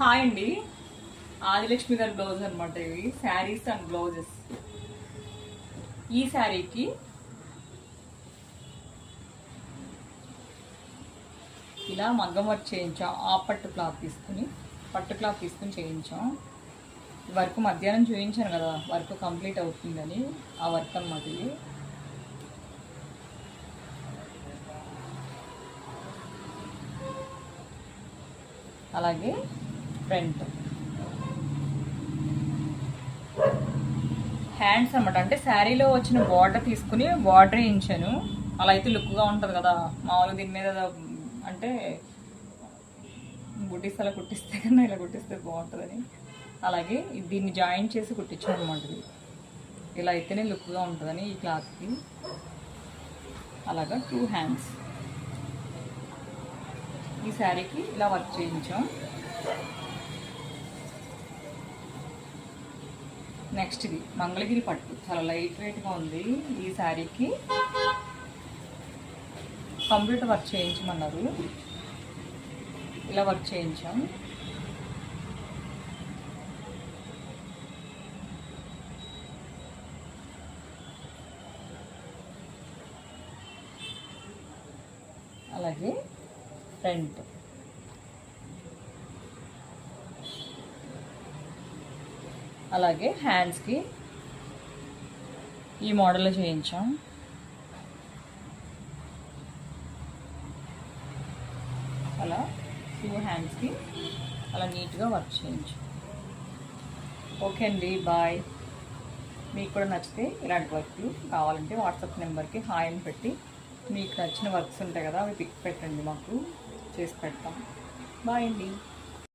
Hi అండి, ఆదిలక్ష్మి గారి blouse అనమాట. ఇవి శారీస్ అండ్ బ్లౌజెస్. ఈ శారీకి ఇలా మగ్గం వర్క్ చేయించాం. ఆ పట్టు క్లాత్ తీసుకుని చేయించాం. వర్క్ మధ్యాహ్నం చూపించాను కదా, వర్క్ కంప్లీట్ అవుతుందని. ఆ వర్క్ అనమాట ఇది. అలాగే ఫ్రంట్ హ్యాండ్స్ అనమాట. అంటే శారీలో వచ్చిన బార్డర్ తీసుకుని బార్డర్ వేయించాను. అలా అయితే లుక్గా ఉంటుంది కదా. మామూలుగా దీని మీద అంటే బుటీస్ అలా కుట్టిస్తే కన్నా ఇలా కుట్టిస్తే బాగుంటుందని అలాగే దీన్ని జాయింట్ చేసి కుట్టించాను అనమాట. ఇలా అయితేనే లుక్గా ఉంటుందని ఈ క్లాత్కి. అలాగా 2 హ్యాండ్స్ ఈ శారీకి ఇలా వర్క్ చేయించాం. నెక్స్ట్ ఇది మంగళగిరి పట్టు, చాలా లైట్ వెయిట్గా ఉంది. ఈ శారీకి కంప్యూటర్ వర్క్ చేయించమన్నారు, ఇలా వర్క్ చేయించాం. అలాగే ఫ్రంట్ అలాగే హ్యాండ్స్కి ఈ మోడల్లో చేయించాం. అలా 2 హ్యాండ్స్కి అలా నీట్గా వర్క్ చేయించాం. ఓకే అండి, బాయ్. మీకు కూడా నచ్చితే ఇలాంటి వర్క్లు కావాలంటే వాట్సాప్ నెంబర్కి హాయ్ అని పెట్టి మీకు నచ్చిన వర్క్స్ ఉంటాయి కదా, అవి పిక్ పెట్టండి, మాకు చేసి పెడతాం. బాయ్ అండి.